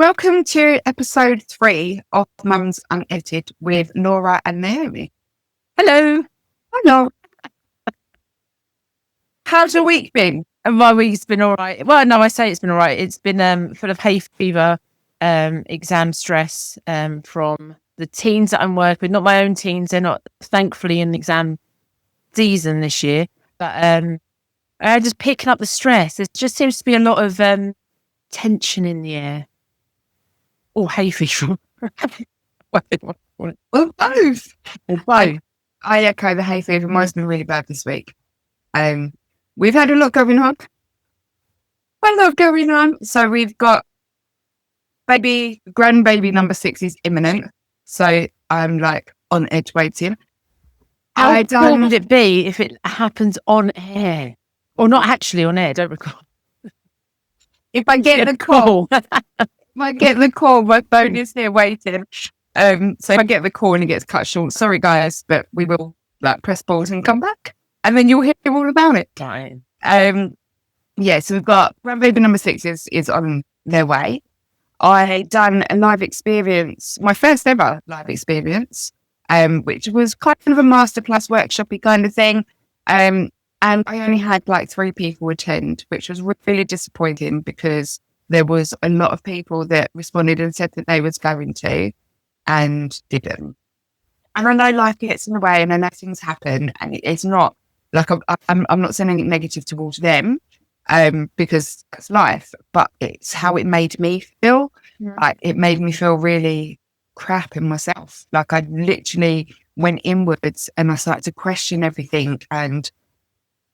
Welcome to episode 3 of Mums Unedited with Laura and Naomi. Hello. Hello. How's your week been? And my week's been all right. Well, no, I say it's been all right. It's been full of hay fever, exam stress from the teens that I'm working with. Not my own teens. They're not, thankfully, in exam season this year. But I'm just picking up the stress. There just seems to be a lot of tension in the air. Or hay fever. Well, both. I echo the hay fever. Mine's been really bad this week. We've had a lot going on. So we've got grandbaby number 6 is imminent. So I'm like on edge waiting. How cool would it be if it happens on air? Or not actually on air, don't recall. If I get the call. My phone is here waiting. So if I get the call and it gets cut short, sorry guys, but we will press pause and come back. And then you'll hear all about it. Fine. So we've got grandbaby number 6 is on their way. I done a live experience, my first ever live experience, which was kind of a masterclass workshopy kind of thing. And I only had 3 people attend, which was really disappointing because there was a lot of people that responded and said that they was going to and didn't. And I know life gets in the way and I know things happen, and it's not I'm not saying anything negative towards them because it's life, but it's how it made me feel. Yeah. It made me feel really crap in myself. I literally went inwards and I started to question everything. And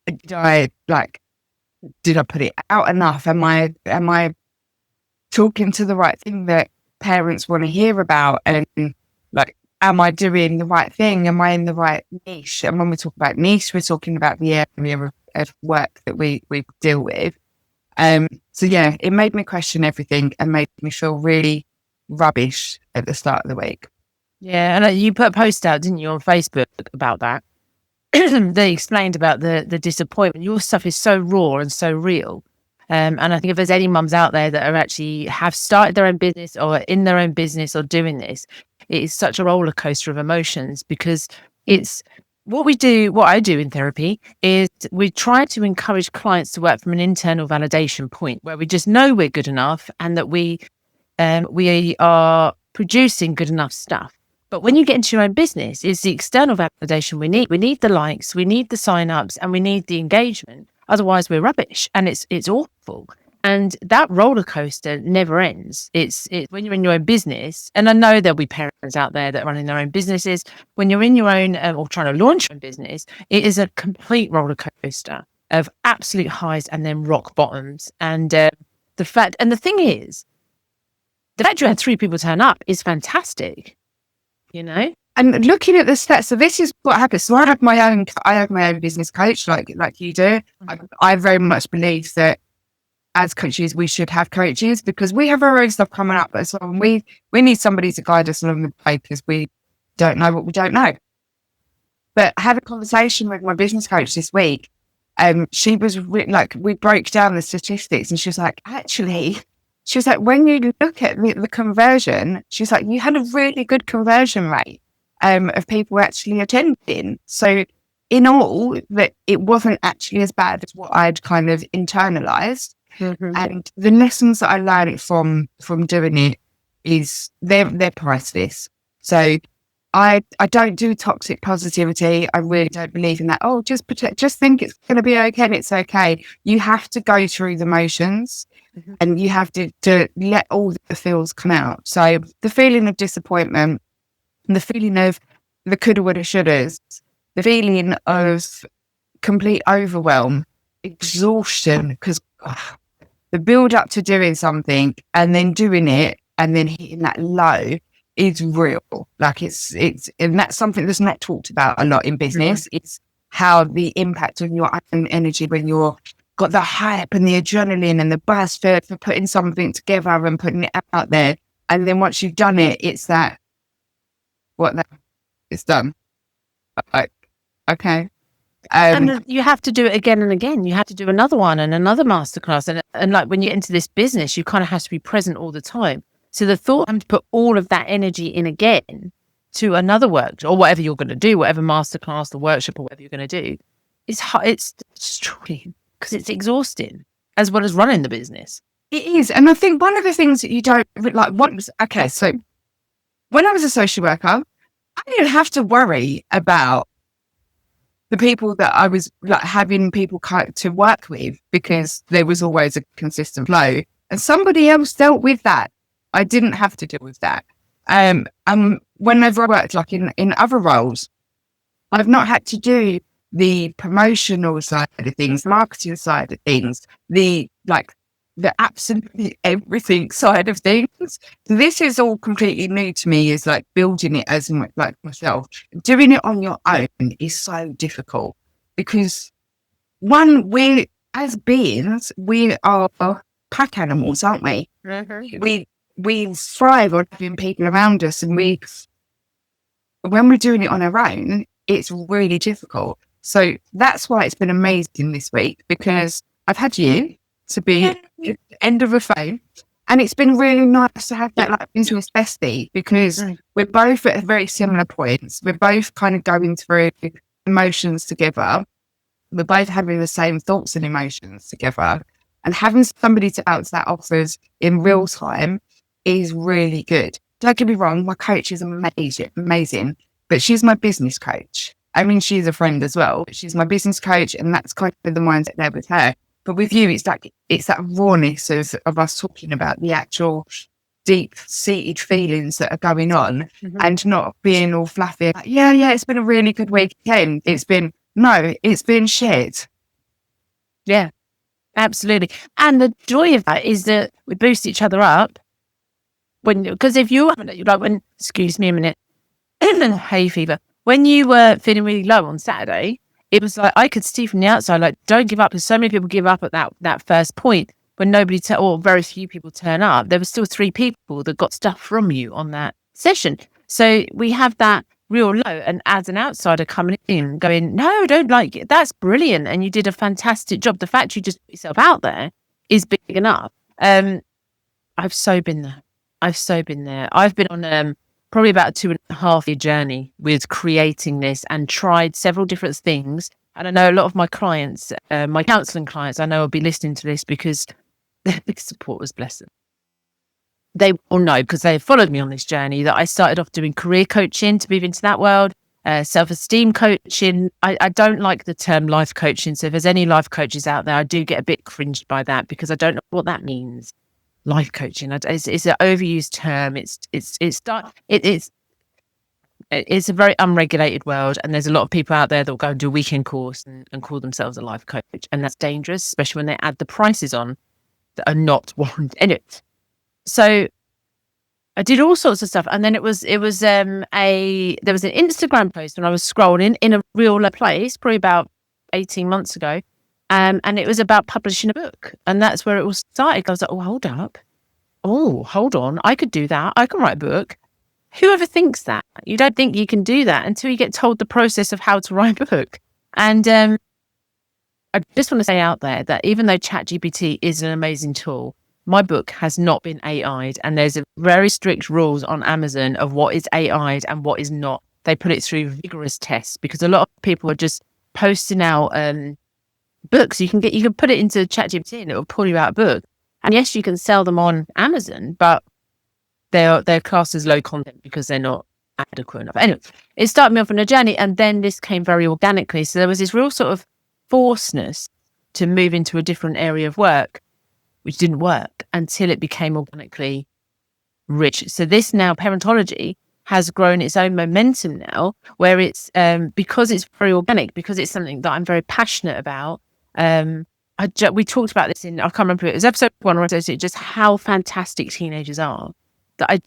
did I put it out enough? Am I talking to the right thing that parents want to hear about? And am I doing the right thing? Am I in the right niche? And when we talk about niche, we're talking about the area of work that we deal with. It made me question everything and made me feel really rubbish at the start of the week. Yeah, and you put a post out, didn't you, on Facebook about that? They explained about the disappointment. Your stuff is so raw and so real. And I think if there's any mums out there that are actually have started their own business or in their own business or doing this, it is such a roller coaster of emotions, because it's what I do in therapy is we try to encourage clients to work from an internal validation point where we just know we're good enough and that we are producing good enough stuff. But when you get into your own business, it's the external validation we need. We need the likes, we need the sign-ups, and we need the engagement. Otherwise, we're rubbish, and it's awful. And that roller coaster never ends. It's when you're in your own business, and I know there'll be parents out there that are running their own businesses. When you're in your own or trying to launch your own business, it is a complete roller coaster of absolute highs and then rock bottoms. And the thing is, the fact you had 3 people turn up is fantastic. You know. And looking at the stats, so this is what happens. So I have my own business coach, like you do. I very much believe that as coaches, we should have coaches because we have our own stuff coming up. So we need somebody to guide us along the way because we don't know what we don't know. But I had a conversation with my business coach this week. She was we broke down the statistics, and she was like, actually, she was like, when you look at the conversion, she's like, you had a really good conversion rate. Of people actually attending. So in all, that it wasn't actually as bad as what I'd kind of internalized. Mm-hmm. And the lessons that I learned from doing it is they're priceless. So I don't do toxic positivity. I really don't believe in that. Oh, just think it's going to be okay and it's okay. You have to go through the motions. Mm-hmm. And you have to let all the feels come out. So the feeling of disappointment, the feeling of the coulda, woulda, shouldas, the feeling of complete overwhelm, exhaustion, because the build up to doing something and then doing it and then hitting that low is real. And that's something that's not talked about a lot in business. Mm-hmm. It's how the impact on your own energy when you're got the hype and the adrenaline and the buzz for putting something together and putting it out there. And then once you've done it, it's that, it's done. Okay. And you have to do it again and again. You have to do another one and another masterclass. And when you get into this business, you kind of have to be present all the time. So the thought I'm to put all of that energy in again to another workshop or whatever you're going to do, whatever masterclass, the workshop or whatever you're going to do, it's destroying because it's exhausting as well as running the business. It is. And I think one of the things that you don't like, so when I was a social worker, I didn't have to worry about the people that I was like having people to work with because there was always a consistent flow and somebody else dealt with that. I didn't have to deal with that. Whenever I worked like in other roles, I've not had to do the promotional side of things, marketing side of things, the absolutely everything side of things. This is all completely new to me, is like building it as like myself. Doing it on your own is so difficult because we as beings, we are pack animals, aren't we? Mm-hmm. We thrive on having people around us, and when we're doing it on our own, it's really difficult. So that's why it's been amazing this week, because I've had you to be at the end of a phone, and it's been really nice to have that like business bestie, because we're both at very similar points. We're both kind of going through emotions together. We're both having the same thoughts and emotions together, and having somebody to bounce that off us in real time is really good. Don't get me wrong, my coach is amazing, but she's my business coach. I mean, she's a friend as well, but she's my business coach, and that's kind of the mindset there with her. But with you, it's that rawness of us talking about the actual deep-seated feelings that are going on, and not being all fluffy. Like, yeah, it's been a really good weekend. It's been shit. Yeah, absolutely. And the joy of that is that we boost each other up. Because if you excuse me a minute, hay fever. When you were feeling really low on Saturday, it was like I could see from the outside, like, don't give up. Because so many people give up at that first point when nobody or very few people turn up. There were still 3 people that got stuff from you on that session. So we have that real low, and as an outsider coming in, going, no, don't like it. That's brilliant, and you did a fantastic job. The fact you just put yourself out there is big enough. I've so been there. I've been on probably about a 2.5 year journey with creating this, and tried several different things. And I know a lot of my clients, my counselling clients, I know will be listening to this because they're big supporters, bless them. They all know, because they followed me on this journey, that I started off doing career coaching to move into that world, self-esteem coaching. I don't like the term life coaching. So if there's any life coaches out there, I do get a bit cringed by that, because I don't know what that means. Life coaching, it's an overused term. It's a very unregulated world, and there's a lot of people out there that will go and do a weekend course and call themselves a life coach, and that's dangerous, especially when they add the prices on that are not warranted in it. So I did all sorts of stuff, and then there was an Instagram post when I was scrolling in a real place, probably about 18 months ago. And it was about publishing a book. And that's where it all started. I was like, hold on. I could do that. I can write a book. Whoever thinks that? You don't think you can do that until you get told the process of how to write a book. And I just want to say out there that even though ChatGPT is an amazing tool, my book has not been AI'd. And there's a very strict rules on Amazon of what is AI'd and what is not. They put it through vigorous tests, because a lot of people are just posting out books. You can put it into ChatGPT and it will pull you out a book. And yes, you can sell them on Amazon, but they're classed as low content because they're not adequate enough. Anyway, it started me off on a journey, and then this came very organically. So there was this real sort of forceness to move into a different area of work, which didn't work until it became organically rich. So this now, parentology, has grown its own momentum now, where it's because it's very organic, because it's something that I'm very passionate about. We talked about this I can't remember, it was episode 1 or episode 2, just how fantastic teenagers are. That I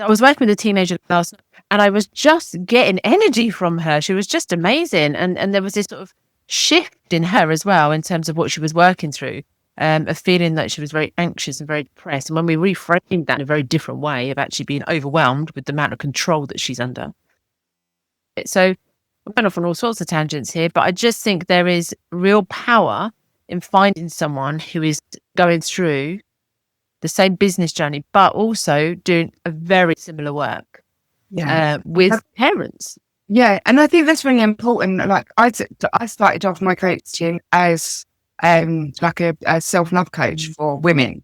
was working with a teenager last night, and I was just getting energy from her. She was just amazing. And there was this sort of shift in her as well, in terms of what she was working through, a feeling that she was very anxious and very depressed. And when we reframed that in a very different way of actually being overwhelmed with the amount of control that she's under. So I'm going off on all sorts of tangents here, but I just think there is real power in finding someone who is going through the same business journey, but also doing a very similar work with parents. Yeah, and I think that's really important. Like I started off my coaching as like a self-love coach for women.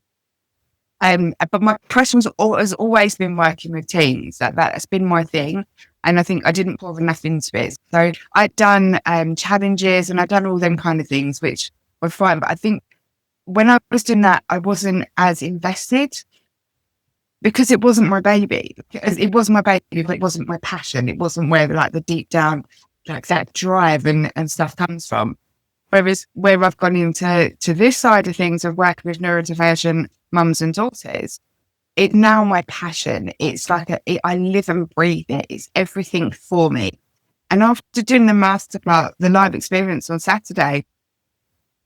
But my passion has always been working with teens. That's been my thing. And I think I didn't pour enough into it. So I'd done challenges and I'd done all them kind of things, which were fine. But I think when I was doing that, I wasn't as invested because it wasn't my baby. It was my baby, but it wasn't my passion. It wasn't where like the deep down, like that drive and stuff comes from. Whereas where I've gone into this side of things of working with neurodivergent mums and daughters, it's now my passion. It's like I live and breathe it. It's everything for me. And after doing the masterclass, the live experience on Saturday,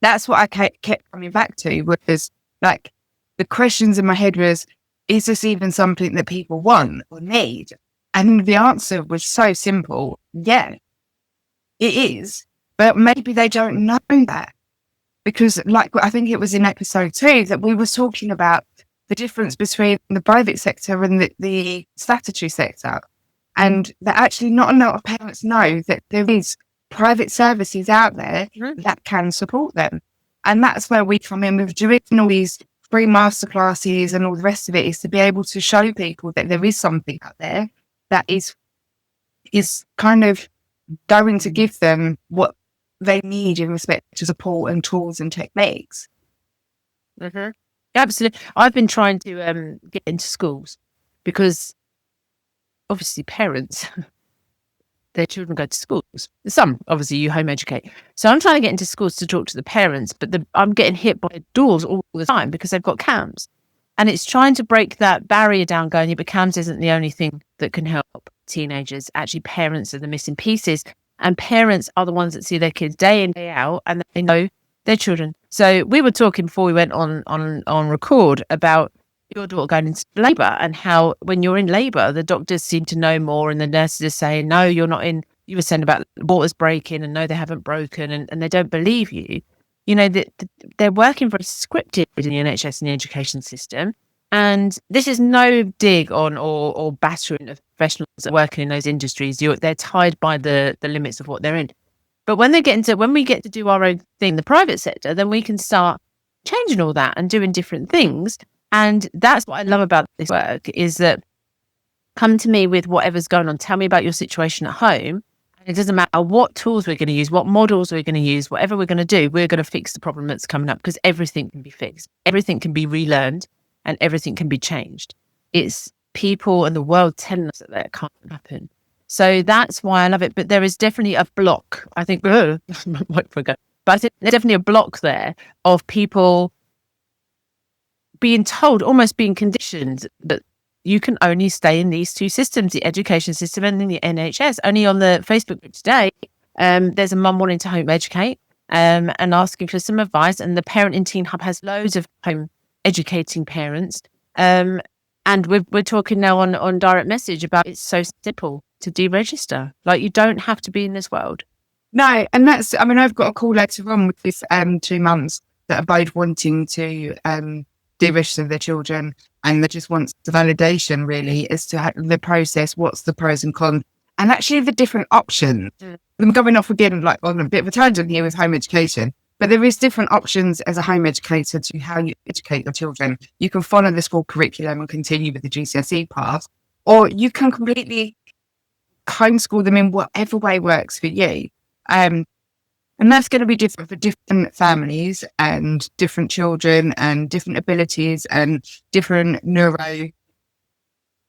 that's what I kept coming back to, was like the questions in my head was, is this even something that people want or need? And the answer was so simple. Yeah, it is. But maybe they don't know that. Because like, I think it was in episode 2 that we were talking about the difference between the private sector and the statutory sector. And that actually not a lot of parents know that there is private services out there that can support them. And that's where we come in with doing all these free masterclasses and all the rest of it, is to be able to show people that there is something out there that is kind of going to give them what they need in respect to support and tools and techniques. Mm-hmm. Absolutely. I've been trying to get into schools because obviously parents, their children go to schools. Some, obviously, you home educate. So I'm trying to get into schools to talk to the parents, but I'm getting hit by doors all the time because they've got CAMS. And it's trying to break that barrier down, going, yeah, but CAMS isn't the only thing that can help teenagers. Actually, parents are the missing pieces. And parents are the ones that see their kids day in, day out, and they know their children. So we were talking before we went on record about your daughter going into labour, and how when you're in labour, the doctors seem to know more, and the nurses are saying, no, you're not in. You were saying about waters breaking, and no, they haven't broken, and they don't believe you. You know, that they're working very scripted in the NHS and the education system. And this is no dig on or battering of professionals that are working in those industries. They're tied by the limits of what they're in. But when we get to do our own thing, the private sector, then we can start changing all that and doing different things. And that's what I love about this work, is that come to me with whatever's going on. Tell me about your situation at home. And it doesn't matter what tools we're going to use, what models we're going to use, whatever we're going to do, we're going to fix the problem that's coming up, because everything can be fixed. Everything can be relearned. And everything can be changed. It's people and the world telling us that can't happen. So that's why I love it. But there is definitely a block. I think, but I think there's definitely a block there of people being told, almost being conditioned, that you can only stay in these two systems, the education system and the NHS. Only on the Facebook group today, there's a mum wanting to home educate and asking for some advice. And the Parent in Teen Hub has loads of home educating parents, and we're talking now on direct message about it's so simple to deregister. Like, you don't have to be in this world. No, and that's, I mean, I've got a call later on with this 2 mums that are both wanting to deregister their children, and they just want the validation really as to the process, what's the pros and cons, and actually the different options. I'm going off again like on a bit of a tangent here with home education. But there is different options as a home educator to how you educate your children. You can follow the school curriculum and continue with the GCSE path, or you can completely homeschool them in whatever way works for you. And that's going to be different for different families and different children and different abilities and different neuro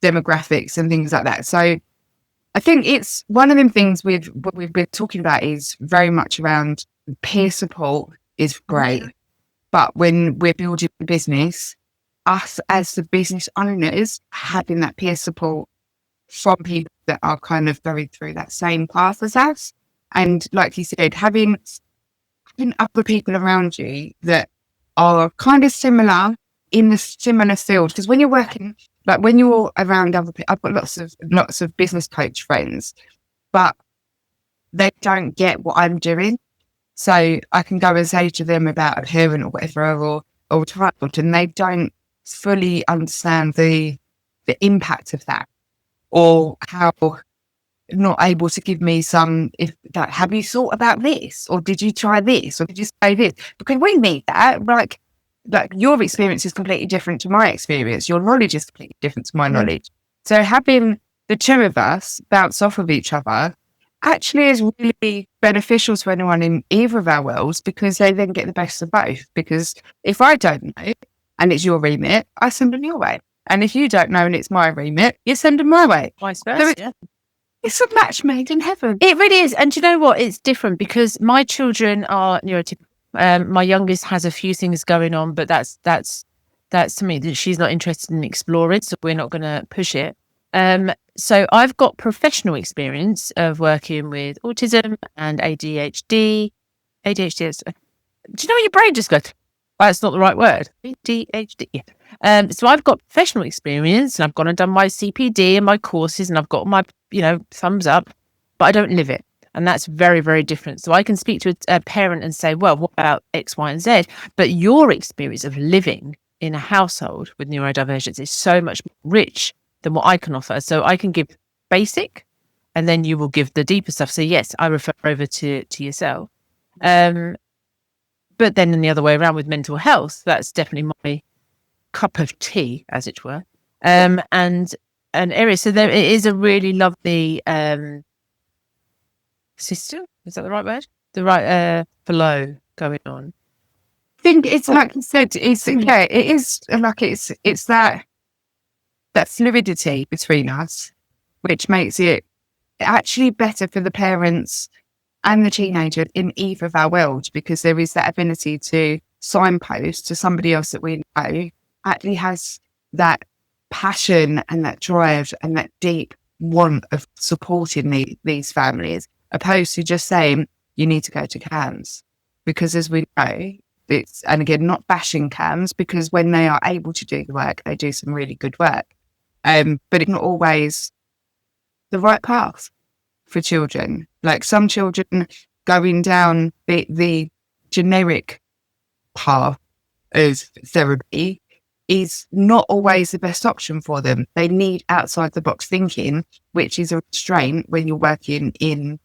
demographics and things like that. So I think it's one of them things with what we've been talking about is very much around peer support is great. But when we're building a business, us as the business owners, having that peer support from people that are kind of going through that same path as us. And like you said, having other people around you that are kind of similar in the similar field. Because when you're working, like when you're around other people, I've got lots of business coach friends, but they don't get what I'm doing. So I can go and say to them about a parent or whatever, or child, and they don't fully understand the impact of that, or how not able to give me some, if that, have you thought about this, or did you try this, or did you say this? Because we need that. Like your experience is completely different to my experience. Your knowledge is completely different to my knowledge. So having the two of us bounce off of each other actually is really beneficial to anyone in either of our worlds, because they then get the best of both. Because if I don't know and it's your remit, I send them your way. And if you don't know and it's my remit, you send them my way. Vice versa. It's a match made in heaven. It really is. And do you know what? It's different because my children are neurotypical. My youngest has a few things going on, but that's to me that she's not interested in exploring, so we're not going to push it. So I've got professional experience of working with autism and ADHD. ADHD is, do you know when your brain just goes, that's not the right word? ADHD. Yeah. So I've got professional experience, and I've gone and done my CPD and my courses, and I've got my, thumbs up, but I don't live it. And that's very, very different. So I can speak to a parent and say, well, what about X, Y, and Z? But your experience of living in a household with neurodivergence is so much rich than what I can offer. So I can give basic, and then you will give the deeper stuff. So yes, I refer over to yourself. But then in the other way around with mental health, that's definitely my cup of tea, as it were. And an area. So there it is a really lovely system. Is that the right word? The right flow going on. I think it's like you said. It is like it's that fluidity between us, which makes it actually better for the parents and the teenager in either of our worlds, because there is that ability to signpost to somebody else that we know actually has that passion and that drive and that deep want of supporting these families, opposed to just saying you need to go to CAMS. Because as we know, and again, not bashing CAMS, because when they are able to do the work, they do some really good work. But it's not always the right path for children. Like some children going down the generic path of therapy is not always the best option for them. They need outside the box thinking, which is a restraint when you're working in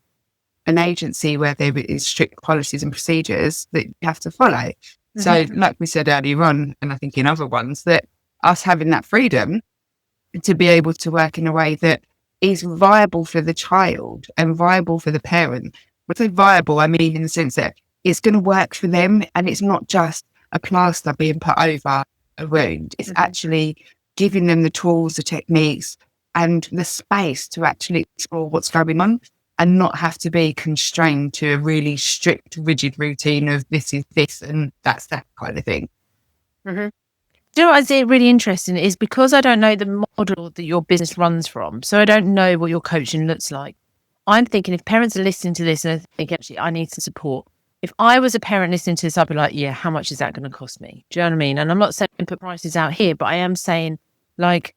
an agency where there is strict policies and procedures that you have to follow. Mm-hmm. So like we said earlier on, and I think in other ones, that us having that freedom to be able to work in a way that is viable for the child and viable for the parent. When I say viable, I mean in the sense that it's going to work for them, and it's not just a plaster being put over a wound. It's actually giving them the tools, the techniques, and the space to actually explore what's going on and not have to be constrained to a really strict, rigid routine of this is this and that's that kind of thing. Mm-hmm. Do you know what I see really interesting is because I don't know the model that your business runs from, so I don't know what your coaching looks like. I'm thinking if parents are listening to this and think, actually, I need some support. If I was a parent listening to this, I'd be like, yeah, how much is that going to cost me? Do you know what I mean? And I'm not saying put prices out here, but I am saying, like,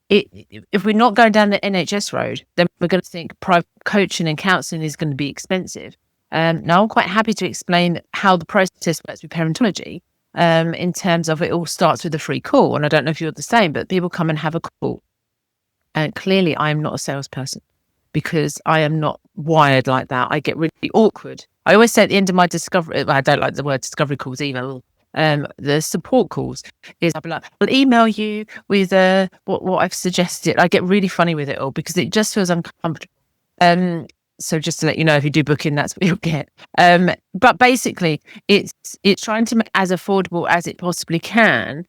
if we're not going down the NHS road, then we're going to think private coaching and counselling is going to be expensive. Now, I'm quite happy to explain how the process works with parentology. In terms of it all starts with a free call. And I don't know if you're the same, but people come and have a call. And clearly I am not a salesperson because I am not wired like that. I get really awkward. I always say at the end of my discovery, I don't like the word discovery calls either. The support calls is I'll be like, I'll email you with what I've suggested. I get really funny with it all because it just feels uncomfortable. So just to let you know, if you do book in, that's what you'll get. But basically, it's trying to make as affordable as it possibly can,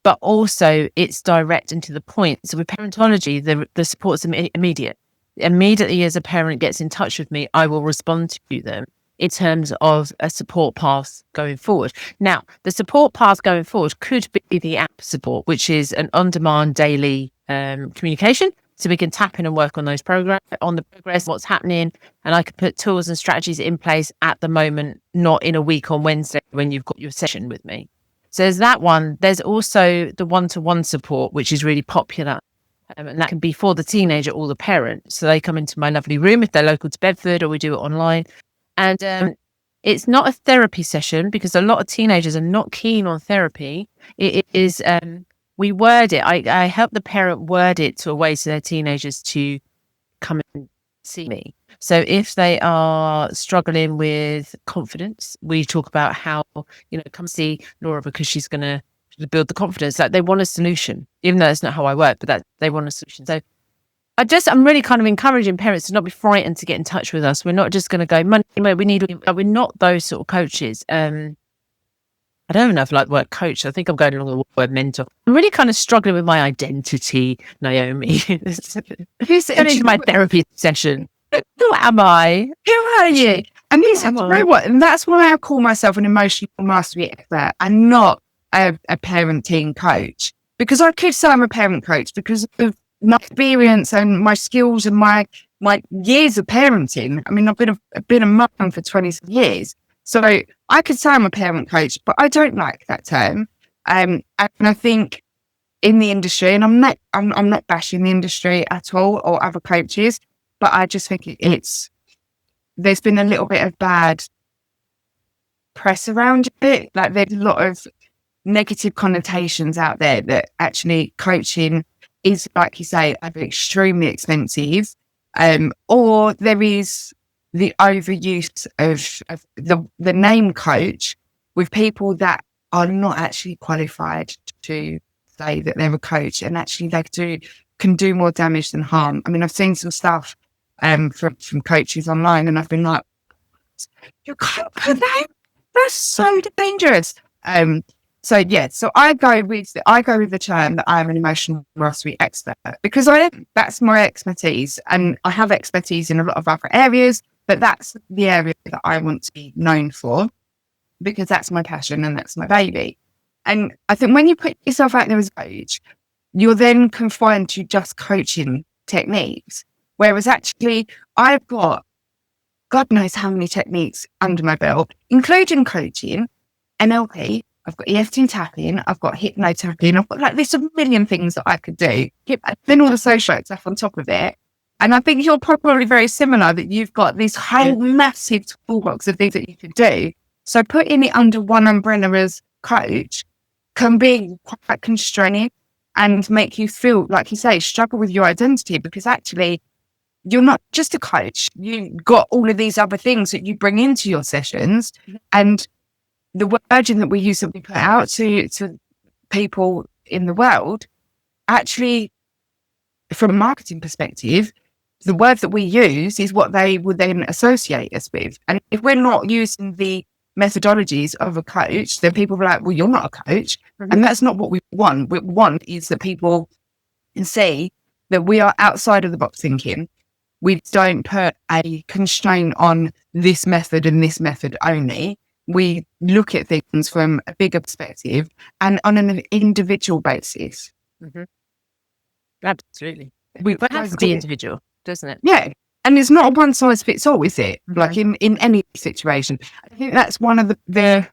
but also it's direct and to the point. So with parentology, the support's immediate. Immediately as a parent gets in touch with me, I will respond to them in terms of a support path going forward. Now, the support path going forward could be the app support, which is an on-demand daily communication. So we can tap in and work on the progress, what's happening, and I can put tools and strategies in place at the moment, not in a week on Wednesday when you've got your session with me. So there's that one. There's also the one-to-one support, which is really popular. And that can be for the teenager or the parent. So they come into my lovely room if they're local to Bedford, or we do it online. And it's not a therapy session because a lot of teenagers are not keen on therapy. It is we word it. I help the parent word it to a way to their teenagers to come and see me. So if they are struggling with confidence, we talk about how, come see Laura because she's going to build the confidence. Like, they want a solution, even though that's not how I work, but that they want a solution. So I'm really kind of encouraging parents to not be frightened to get in touch with us. We're not just going to go, money, we're not those sort of coaches. I don't even know if I like the word coach. I think I'm going along with the word mentor. I'm really kind of struggling with my identity, Naomi. Who's into my therapy session? Who am I? Who are you? And you know what? And that's why I call myself an emotional mastery expert and not a parenting coach. Because I could say I'm a parent coach because of my experience and my skills and my years of parenting. I mean, I've been a mum for 20 years. So I could say I'm a parent coach, but I don't like that term. And I think in the industry, and I'm not bashing the industry at all or other coaches, but I just think there's been a little bit of bad press around it. Like, there's a lot of negative connotations out there that actually coaching is, like you say, either extremely expensive, or there is the overuse of the name coach with people that are not actually qualified to say that they're a coach, and actually they can do more damage than harm. I mean, I've seen some stuff from coaches online, and I've been like, you can't put that. That's so dangerous. So I go with the term that I'm an emotional mastery expert, because that's my expertise, and I have expertise in a lot of other areas, but that's the area that I want to be known for, because that's my passion and that's my baby. And I think when you put yourself out there as a coach, you're then confined to just coaching techniques. Whereas actually, I've got God knows how many techniques under my belt, including coaching, NLP, I've got EFT tapping, I've got hypno tapping, I've got there's a million things that I could do. Then all the social stuff on top of it. And I think you're probably very similar, that you've got this whole massive toolbox of things that you could do. So putting it under one umbrella as coach can be quite constraining and make you feel, like you say, struggle with your identity, because actually you're not just a coach. You've got all of these other things that you bring into your sessions. And the wording that we use, that we put out to people in the world, actually, from a marketing perspective, the word that we use is what they would then associate us with. And if we're not using the methodologies of a coach, then people are like, well, you're not a coach. Mm-hmm. And that's not what we want. What we want is that people can see that we are outside of the box thinking. We don't put a constraint on this method and this method only. We look at things from a bigger perspective and on an individual basis. Mm-hmm. Absolutely. But it has to be individual, doesn't it? Yeah. And it's not a one size fits all, is it? Mm-hmm. Like in any situation. I think that's one of the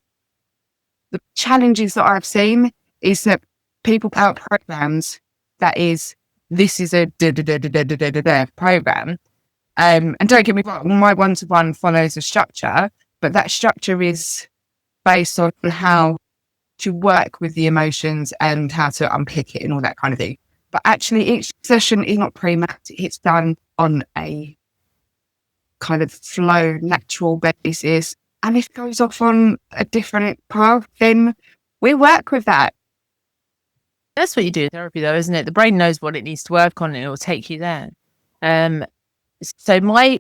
challenges that I've seen, is that people put out programs that is, this is a program. And don't get me wrong, my one-to-one follows a structure, but that structure is based on how to work with the emotions and how to unpick it and all that kind of thing. But actually, each session is not pre-mapped. It's done on a kind of flow, natural basis. And if it goes off on a different path, then we work with that. That's what you do in therapy, though, isn't it? The brain knows what it needs to work on, and it will take you there. So my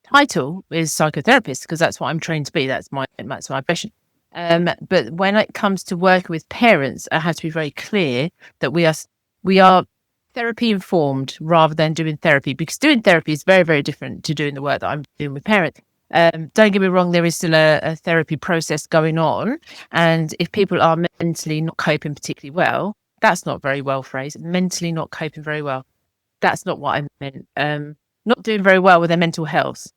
title is psychotherapist, because that's what I'm trained to be. That's my profession. But when it comes to working with parents, I have to be very clear that we are therapy informed rather than doing therapy, because doing therapy is very, very different to doing the work that I'm doing with parents. Don't get me wrong, there is still a therapy process going on. And if people are mentally not coping particularly well, that's not very well phrased. Mentally not coping very well. That's not what I meant. Not doing very well with their mental health.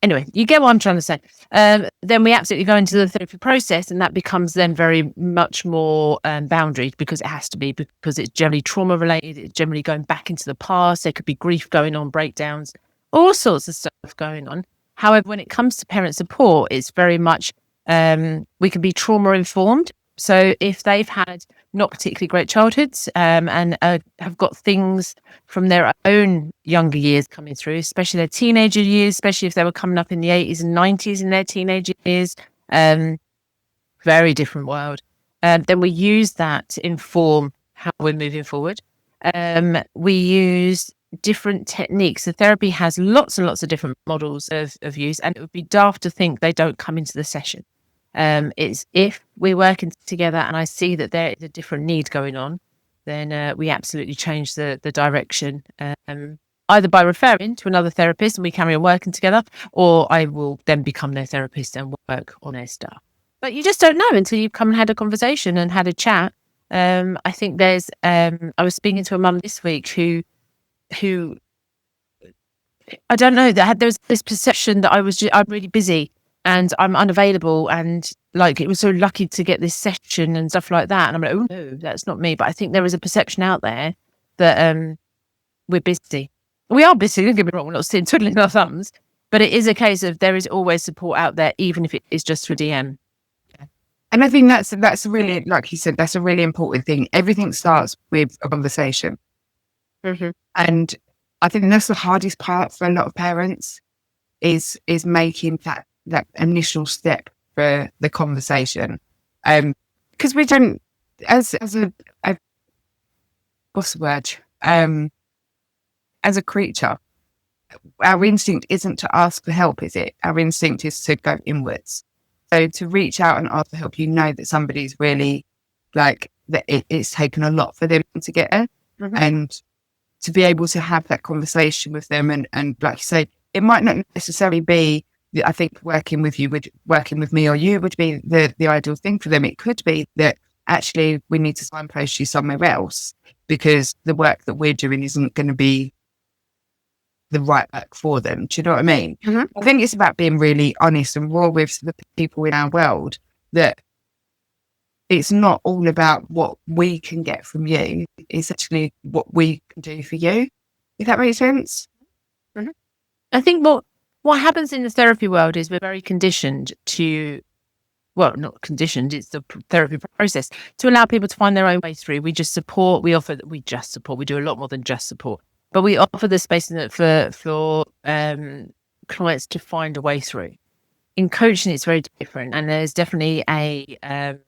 Anyway, you get what I'm trying to say. Then we absolutely go into the therapy process, and that becomes then very much more boundaried, because it has to be, because it's generally trauma related. It's generally going back into the past. There could be grief going on, breakdowns, all sorts of stuff going on. However, when it comes to parent support, it's very much, we can be trauma informed, So if they've had not particularly great childhoods and have got things from their own younger years coming through, especially their teenager years, especially if they were coming up in the 80s and 90s in their teenager years, very different world. Then we use that to inform how we're moving forward. We use different techniques. The therapy has lots and lots of different models of use, and it would be daft to think they don't come into the session. It's if we're working together and I see that there is a different need going on, then we absolutely change the direction, either by referring to another therapist and we carry on working together, or I will then become their therapist and work on their stuff. But you just don't know until you've come and had a conversation and had a chat. I think there's, I was speaking to a mum this week who I don't know, there was this perception that I'm really busy and I'm unavailable, and like it was so lucky to get this session and stuff like that. And I'm like, oh no, that's not me. But I think there is a perception out there that we're busy. We are busy, don't get me wrong, we're not sitting twiddling our thumbs, but it is a case of there is always support out there, even if it is just through DM. And I think that's really, like you said, that's a really important thing. Everything starts with a conversation. Mm-hmm. And I think that's the hardest part for a lot of parents is making that initial step for the conversation. Because we don't, as a what's the word? As a creature, our instinct isn't to ask for help, is it? Our instinct is to go inwards. So to reach out and ask for help, you know that somebody's really like that. It's taken a lot for them to get there, and to be able to have that conversation with them, and like you say, it might not necessarily be. I think working with me or you would be the ideal thing for them. It could be that actually we need to signpost you somewhere else because the work that we're doing isn't going to be the right work for them. Do you know what I mean? I think it's about being really honest and raw with the people in our world, that it's not all about what we can get from you. It's actually what we can do for you. If that makes sense? I think what happens in the therapy world is we're very conditioned to, well, not conditioned, it's the therapy process, to allow people to find their own way through. We do a lot more than just support. But we offer the space for clients to find a way through. In coaching, it's very different, and there's definitely a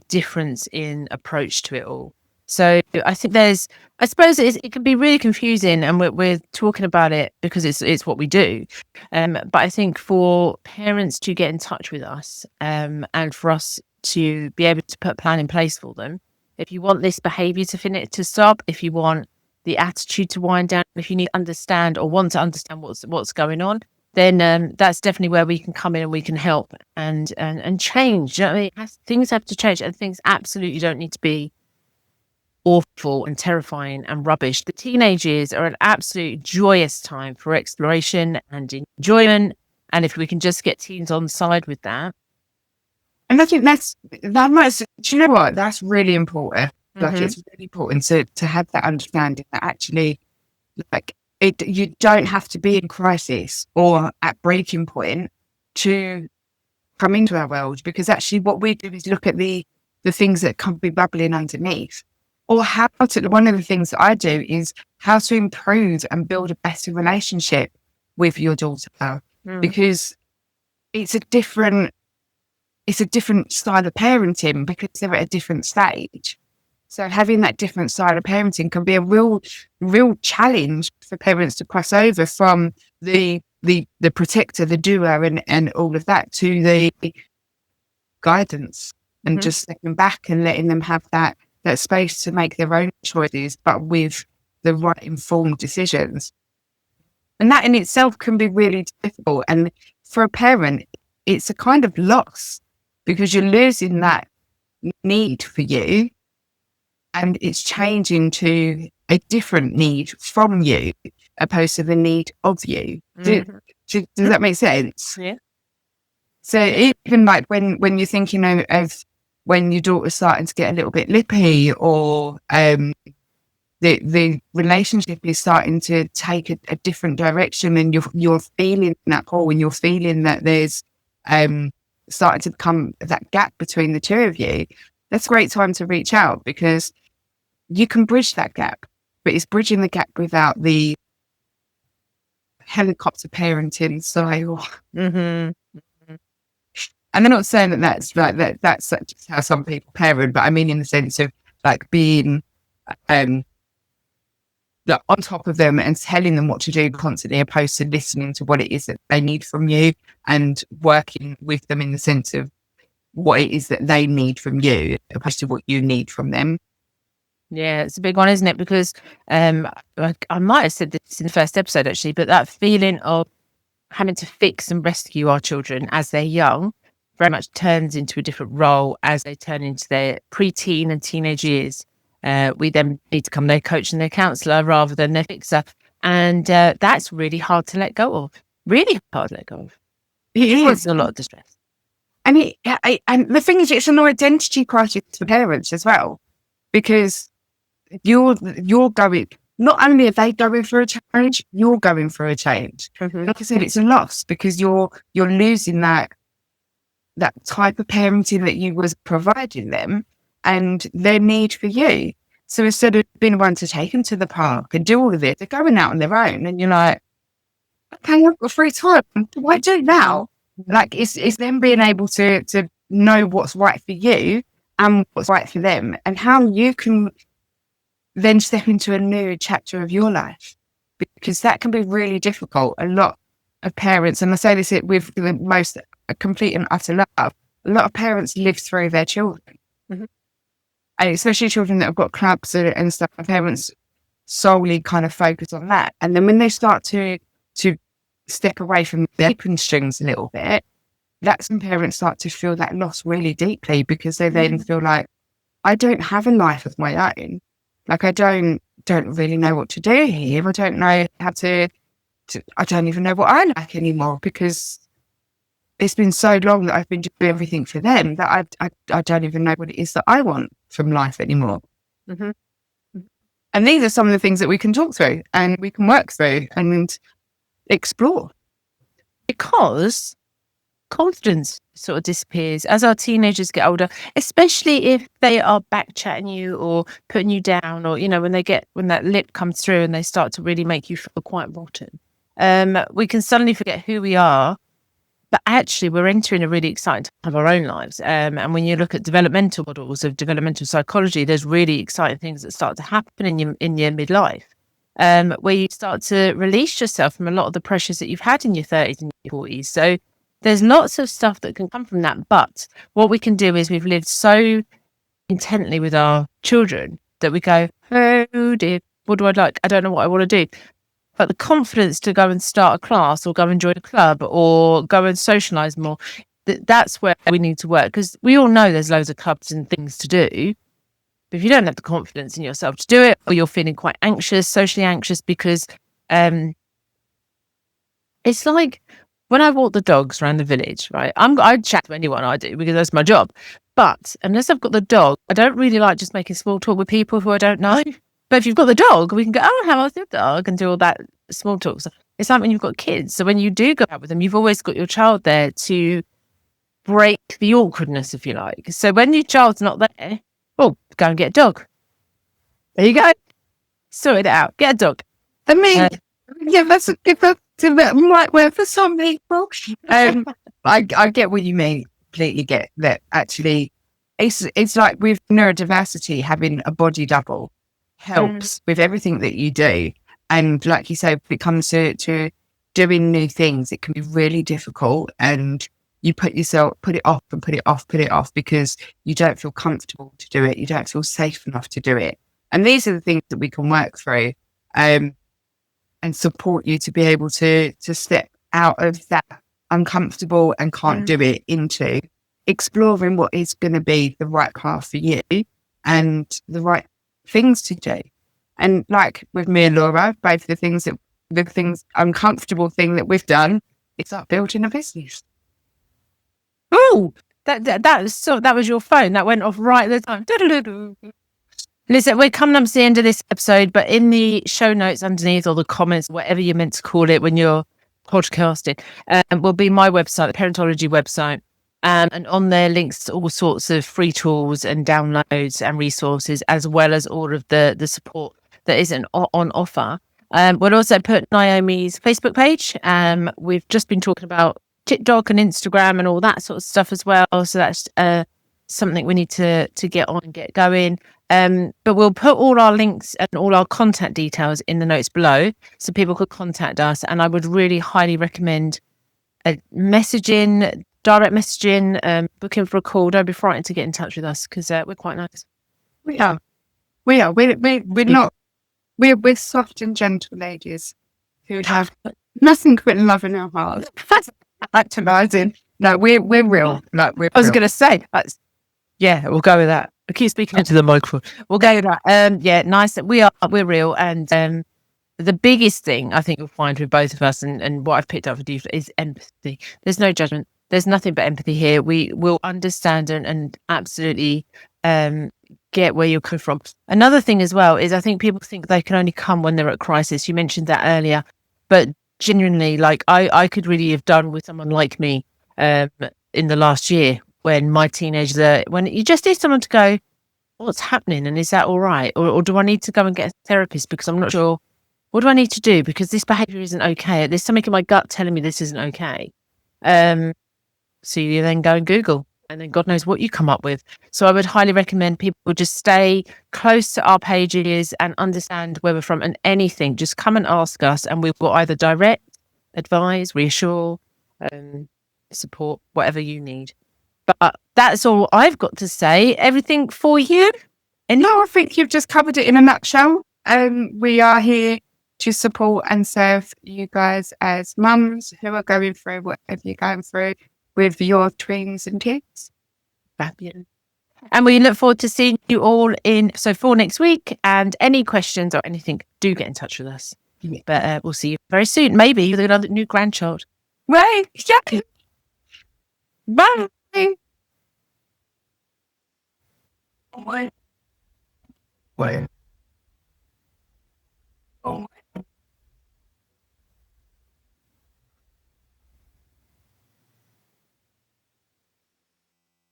difference in approach to it all. So I think I suppose it can be really confusing, and we're talking about it because it's what we do. But I think for parents to get in touch with us, and for us to be able to put a plan in place for them, if you want this behaviour to stop, if you want the attitude to wind down, if you need to understand or want to understand what's going on, then that's definitely where we can come in and we can help and change. You know what I mean? Things have to change, and things absolutely don't need to be awful and terrifying and rubbish. The teenage years are an absolute joyous time for exploration and enjoyment, and if we can just get teens on side with that. And I think do you know what? That's really important. Like it's really important to have that understanding that actually, like you don't have to be in crisis or at breaking point to come into our world, because actually what we do is look at the things that can be bubbling underneath, or one of the things that I do is how to improve and build a better relationship with your daughter, because it's a different style of parenting because they're at a different stage. So having that different style of parenting can be a real challenge for parents to cross over from the protector, the doer, and all of that to the guidance, and just stepping back and letting them have that space to make their own choices, but with the right informed decisions. And that in itself can be really difficult. And for a parent, it's a kind of loss because you're losing that need for you, and it's changing to a different need from you opposed to the need of you. Does that make sense? Yeah. So even like when you're thinking of when your daughter's starting to get a little bit lippy, or the relationship is starting to take a different direction, and you're feeling that pull, and you're feeling that there's starting to become that gap between the two of you, that's a great time to reach out, because you can bridge that gap, but it's bridging the gap without the helicopter parenting style. Mm-hmm. And I'm not saying that that's like that's just how some people parent, but I mean in the sense of like being like on top of them and telling them what to do constantly, opposed to listening to what it is that they need from you and working with them in the sense of what it is that they need from you, opposed to what you need from them. Yeah, it's a big one, isn't it? Because I might have said this in the first episode actually, but that feeling of having to fix and rescue our children as they're young very much turns into a different role as they turn into their preteen and teenage years. We then need to become their coach and their counsellor rather than their fixer. And that's really hard to let go of. Really hard to let go of. It is a lot of distress. And and the thing is, it's an identity crisis for parents as well, because you're going, not only are they going through a change, you're going through a change. Mm-hmm. Like I said, it's a loss because you're losing that type of parenting that you was providing them and their need for you. So instead of being the one to take them to the park and do all of it, they're going out on their own, and you're like, okay, I've got free time. What do I do now? Like it's them being able to know what's right for you and what's right for them, and how you can then step into a new chapter of your life, because that can be really difficult. A lot of parents, and I say this with the most complete and utter love, a lot of parents live through their children. Mm-hmm. And especially children that have got clubs and stuff, parents solely kind of focus on that. And then when they start to step away from their open strings a little bit, that's when parents start to feel that loss really deeply, because they then feel like, I don't have a life of my own. Like I don't really know what to do here. I don't know how to I don't even know what I like anymore, because it's been so long that I've been doing everything for them that I don't even know what it is that I want from life anymore. Mm-hmm. And these are some of the things that we can talk through and we can work through and explore. Because confidence sort of disappears as our teenagers get older, especially if they are back chatting you or putting you down, or, you know, when that lip comes through and they start to really make you feel quite rotten. We can suddenly forget who we are. But actually, we're entering a really exciting time of our own lives. And when you look at developmental models of developmental psychology, there's really exciting things that start to happen in your midlife, where you start to release yourself from a lot of the pressures that you've had in your 30s and your 40s. So there's lots of stuff that can come from that. But what we can do is we've lived so intently with our children that we go, oh dear, what do I like? I don't know what I want to do. But the confidence to go and start a class or go and join a club or go and socialise more, that's where we need to work, because we all know there's loads of clubs and things to do. But if you don't have the confidence in yourself to do it, or you're feeling quite anxious, socially anxious, because it's like when I walk the dogs around the village, right? I chat to anyone I do because that's my job. But unless I've got the dog, I don't really like just making small talk with people who I don't know. But if you've got the dog, we can go, oh, how's your dog? And do all that small talk. So it's like when you've got kids. So when you do go out with them, you've always got your child there to break the awkwardness, if you like. So when your child's not there, well, go and get a dog. There you go. Sort it out. Get a dog. I mean, yeah, that's a right word for some people. I get what you mean. Completely get that. Actually, it's like with neurodiversity, having a body double helps with everything that you do. And like you say, when it comes to doing new things, it can be really difficult, and you put it off and put it off because you don't feel comfortable to do it. You don't feel safe enough to do it. And these are the things that we can work through and support you to be able to step out of that uncomfortable and can't do it into exploring what is going to be the right path for you and the right things to do. And like with me and Laura, both the uncomfortable thing that we've done, it's like building a business. Oh, that was your phone. That went off right at the time. Listen, we're coming up to the end of this episode, but in the show notes underneath, or the comments, whatever you're meant to call it when you're podcasting, will be my website, the Parentology website. And on there, links to all sorts of free tools and downloads and resources, as well as all of the support that isn't on offer. We'll also put Naomi's Facebook page. We've just been talking about TikTok and Instagram and all that sort of stuff as well. So that's something we need to get on and get going. But we'll put all our links and all our contact details in the notes below so people could contact us. And I would really highly recommend direct messaging, booking for a call. Don't be frightened to get in touch with us because we're quite nice. We are. We're not. We're soft and gentle ladies who have nothing but love in our hearts. Actualizing. No, we're real. Like we're. I was going to say, we'll go with that. I keep speaking into the microphone. We'll go with that. Nice. We're real. And the biggest thing I think you'll find with both of us and what I've picked up with you is empathy. There's no judgment. There's nothing but empathy here. We will understand and absolutely get where you're coming from. Another thing as well is I think people think they can only come when they're at crisis. You mentioned that earlier, but genuinely, like I could really have done with someone like me in the last year when my teenagers, when you just need someone to go, what's happening? And is that all right? Or do I need to go and get a therapist because I'm not sure? What do I need to do? Because this behavior isn't okay. There's something in my gut telling me this isn't okay. So you then go and Google and then God knows what you come up with. So I would highly recommend people just stay close to our pages and understand where we're from and anything. Just come and ask us and we've got either direct, advise, reassure, support, whatever you need. But that's all I've got to say. Everything for you? And no, I think you've just covered it in a nutshell. We are here to support and serve you guys as mums who are going through whatever you're going through with your twins and kids. Fabulous. And we look forward to seeing you all for next week. And any questions or anything, do get in touch with us. Yeah. But we'll see you very soon. Maybe with another new grandchild. Right. Yeah. Bye. Wait.